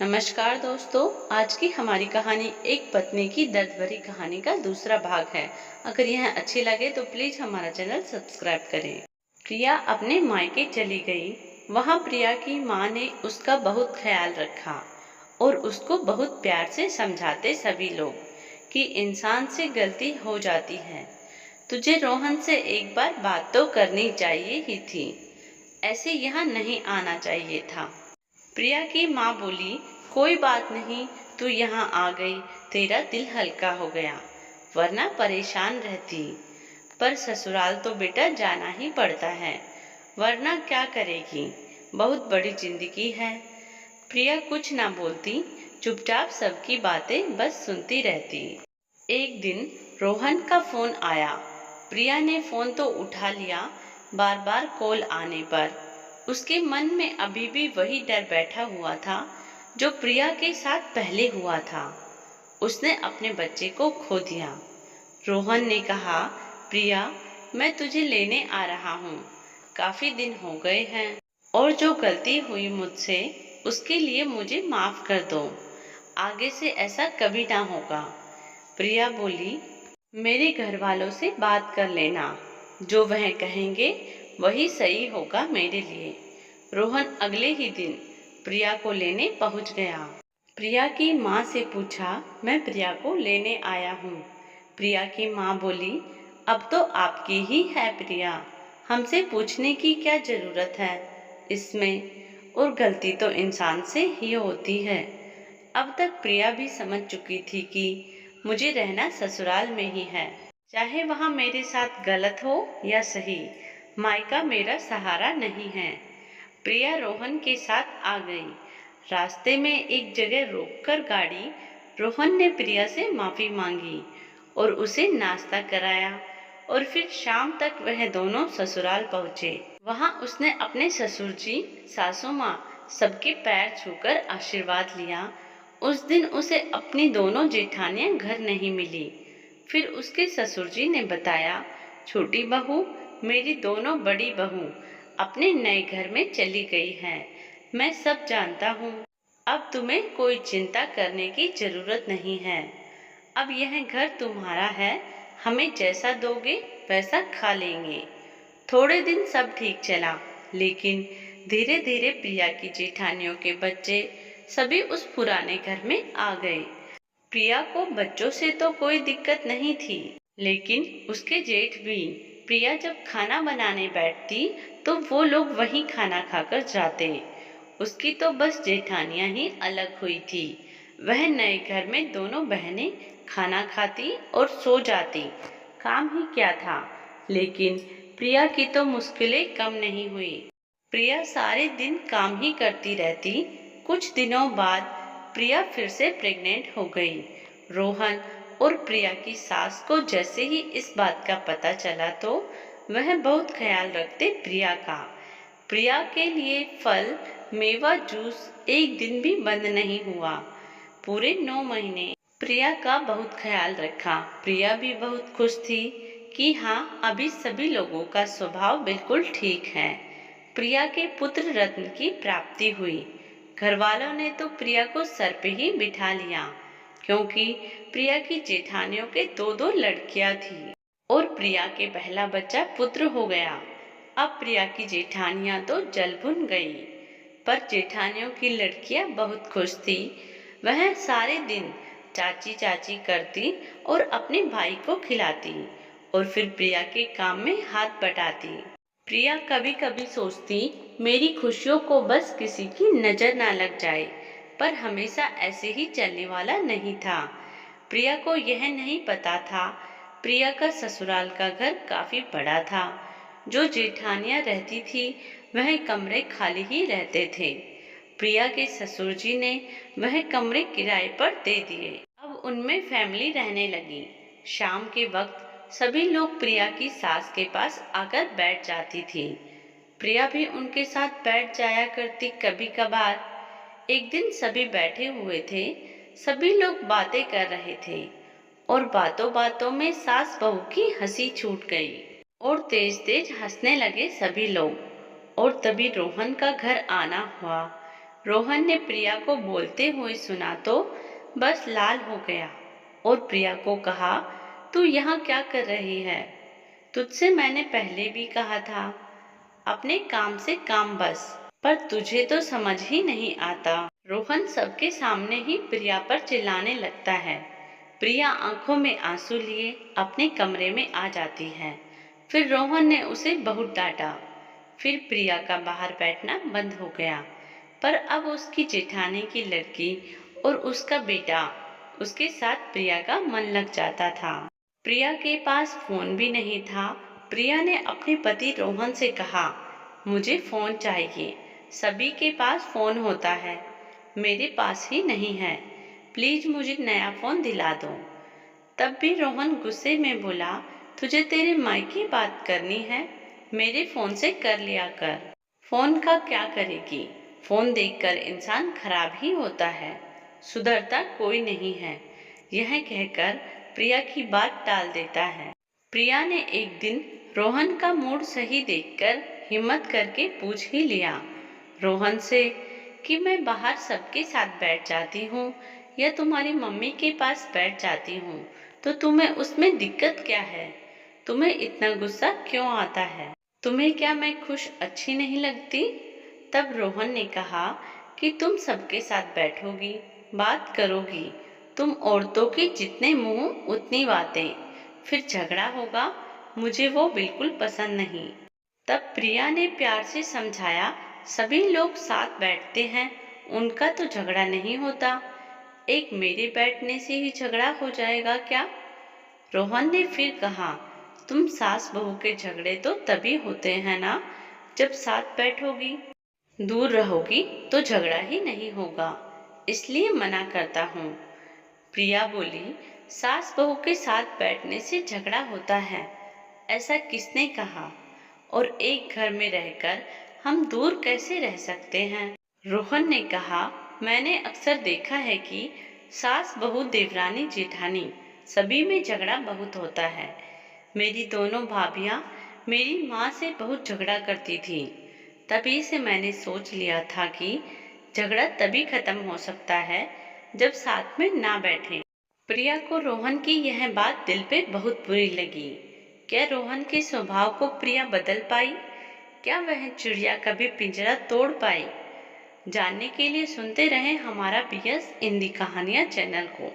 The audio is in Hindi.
नमस्कार दोस्तों। आज की हमारी कहानी एक पत्नी की दर्द भरी कहानी का दूसरा भाग है। अगर यह अच्छी लगे तो प्लीज हमारा चैनल सब्सक्राइब करें। प्रिया अपने मायके चली गई। वहां प्रिया की माँ ने उसका बहुत ख्याल रखा और उसको बहुत प्यार से समझाते सभी लोग कि इंसान से गलती हो जाती है। तुझे रोहन से एक बार बात तो करनी चाहिए ही थी, ऐसे यहाँ नहीं आना चाहिए था। प्रिया की माँ बोली, कोई बात नहीं, तू यहाँ आ गई, तेरा दिल हल्का हो गया, वरना परेशान रहती। पर ससुराल तो बेटा जाना ही पड़ता है, वरना क्या करेगी, बहुत बड़ी जिंदगी है। प्रिया कुछ ना बोलती, चुपचाप सबकी बातें बस सुनती रहती। एक दिन रोहन का फोन आया। प्रिया ने फोन तो उठा लिया। बार बार कॉल आने पर उसके मन में अभी भी वही डर बैठा हुआ था जो प्रिया के साथ पहले हुआ था। उसने अपने बच्चे को खो दिया। रोहन ने कहा, प्रिया, मैं तुझे लेने आ रहा हूँ, काफी दिन हो गए हैं और जो गलती हुई मुझसे उसके लिए मुझे माफ कर दो। आगे से ऐसा कभी ना होगा। प्रिया बोली, मेरे घर वालों से बात कर लेना, जो वह कहेंगे वही सही होगा मेरे लिए। रोहन अगले ही दिन प्रिया को लेने पहुंच गया। प्रिया की माँ से पूछा, मैं प्रिया को लेने आया हूँ। प्रिया की माँ बोली, अब तो आपकी ही है प्रिया, हमसे पूछने की क्या जरूरत है इसमें, और गलती तो इंसान से ही होती है। अब तक प्रिया भी समझ चुकी थी कि मुझे रहना ससुराल में ही है, चाहे वहाँ मेरे साथ गलत हो या सही, मायका मेरा सहारा नहीं है। प्रिया रोहन के साथ आ गई। रास्ते में एक जगह रोककर गाड़ी रोहन ने प्रिया से माफी मांगी और उसे नाश्ता कराया और फिर शाम तक वह दोनों ससुराल पहुँचे। वहाँ उसने अपने ससुर जी, सासू माँ, सबके पैर छूकर आशीर्वाद लिया। उस दिन उसे अपनी दोनों जेठानियां घर नहीं मिली। फिर उसके ससुर जी ने बताया, छोटी बहू, मेरी दोनों बड़ी बहू अपने नए घर में चली गई है। मैं सब जानता हूँ, अब तुम्हें कोई चिंता करने की जरूरत नहीं है। अब यह घर तुम्हारा है, हमें जैसा दोगे वैसा खा लेंगे। थोड़े दिन सब ठीक चला, लेकिन धीरे धीरे प्रिया की जेठानियों के बच्चे सभी उस पुराने घर में आ गए। प्रिया को बच्चों से तो कोई दिक्कत नहीं थी, लेकिन उसके जेठ भी प्रिया जब खाना बनाने बैठती तो वो लोग वहीं खाना खाकर जाते। उसकी तो बस जेठानियां ही अलग हुई थी। वह नए घर में दोनों बहनें खाना खाती और सो जाती, काम ही क्या था। लेकिन प्रिया की तो मुश्किलें कम नहीं हुई। प्रिया सारे दिन काम ही करती रहती। कुछ दिनों बाद प्रिया फिर से प्रेग्नेंट हो गई। रोहन और प्रिया की सास को जैसे ही इस बात का पता चला तो वह बहुत ख्याल रखते प्रिया का। प्रिया के लिए फल, मेवा, जूस एक दिन भी बंद नहीं हुआ। पूरे 9 महीने प्रिया का बहुत ख्याल रखा। प्रिया भी बहुत खुश थी कि हाँ, अभी सभी लोगों का स्वभाव बिल्कुल ठीक है। प्रिया के पुत्र रत्न की प्राप्ति हुई। घर वालों ने तो प्रिया को सर पे ही बिठा लिया, क्योंकि प्रिया की जेठानियों के 2-2 लड़कियां थी और प्रिया के पहला बच्चा पुत्र हो गया। अब प्रिया की जेठानियां तो जल भुन गई, पर जेठानियों की लड़कियां बहुत खुश थी। वह सारे दिन चाची चाची करती और अपने भाई को खिलाती और फिर प्रिया के काम में हाथ बटाती। प्रिया कभी कभी सोचती, मेरी खुशियों को बस किसी की नजर ना लग जाए, पर हमेशा ऐसे ही चलने वाला नहीं था। प्रिया को यह नहीं पता था, प्रिया का ससुराल का घर काफी बड़ा था। जो जेठानियां रहती थी वह कमरे खाली ही रहते थे। प्रिया के ससुर जी ने वह कमरे किराए पर दे दिए। अब उनमें फैमिली रहने लगी। शाम के वक्त सभी लोग प्रिया की सास के पास आकर बैठ जाती थी। प्रिया भी उनके साथ बैठ जाया करती कभी कभार। एक दिन सभी बैठे हुए थे, सभी लोग बातें कर रहे थे और बातों बातों में सास बहू की हंसी छूट गई और तेज तेज हंसने लगे सभी लोग। और तभी रोहन का घर आना हुआ। रोहन ने प्रिया को बोलते हुए सुना तो बस लाल हो गया और प्रिया को कहा, तू यहाँ क्या कर रही है? तुझसे मैंने पहले भी कहा था, अपने काम से काम बस, पर तुझे तो समझ ही नहीं आता। रोहन सबके सामने ही प्रिया पर चिल्लाने लगता है। प्रिया आंखों में आंसू लिए अपने कमरे में आ जाती है। फिर रोहन ने उसे बहुत डांटा। फिर प्रिया का बाहर बैठना बंद हो गया, पर अब उसकी जेठानी की लड़की और उसका बेटा उसके साथ प्रिया का मन लग जाता था। प्रिया के पास फोन भी नहीं था। प्रिया ने अपने पति रोहन से कहा, मुझे फोन चाहिए, सभी के पास फोन होता है, मेरे पास ही नहीं है, प्लीज मुझे नया फोन दिला दो। तब भी रोहन गुस्से में बोला, तुझे तेरे मायके बात करनी है, मेरे फोन से कर लिया कर। फोन का क्या करेगी? फोन देखकर इंसान खराब ही होता है, सुधरता कोई नहीं है। यह कहकर प्रिया की बात टाल देता है। प्रिया ने एक दिन रोहन का मूड सही देखकर हिम्मत करके पूछ ही लिया रोहन से कि मैं बाहर सबके साथ बैठ जाती हूँ या तुम्हारी मम्मी के पास बैठ जाती हूँ, तो तुम्हें उसमें दिक्कत क्या है? तुम्हें इतना गुस्सा क्यों आता है? तुम्हें क्या मैं खुश अच्छी नहीं लगती? तब रोहन ने कहा कि तुम सबके साथ बैठोगी, बात करोगी, तुम औरतों के जितने मुंह उतनी बातें, फिर झगड़ा होगा, मुझे वो बिल्कुल पसंद नहीं। तब प्रिया ने प्यार से समझाया, सभी लोग साथ बैठते हैं, उनका तो झगड़ा नहीं होता, एक मेरे बैठने से ही झगड़ा हो जाएगा क्या? रोहन ने फिर कहा, तुम सास बहू के झगड़े तो तभी होते हैं ना जब साथ बैठोगी, दूर रहोगी तो झगड़ा ही नहीं होगा, इसलिए मना करता हूँ। प्रिया बोली, सास बहू के साथ बैठने से झगड़ा होता है, ऐसा किसने कहा? और एक घर में रहकर हम दूर कैसे रह सकते हैं? रोहन ने कहा, मैंने अक्सर देखा है कि सास बहू देवरानी जेठानी सभी में झगड़ा बहुत होता है। मेरी दोनों भाभियां मेरी माँ से बहुत झगड़ा करती थी, तभी से मैंने सोच लिया था कि झगड़ा तभी खत्म हो सकता है जब साथ में ना बैठें। प्रिया को रोहन की यह बात दिल पे बहुत बुरी लगी। क्या रोहन के स्वभाव को प्रिया बदल पाई? क्या वह चिड़िया कभी पिंजरा तोड़ पाई? जानने के लिए सुनते रहें हमारा BS हिंदी कहानियाँ चैनल को।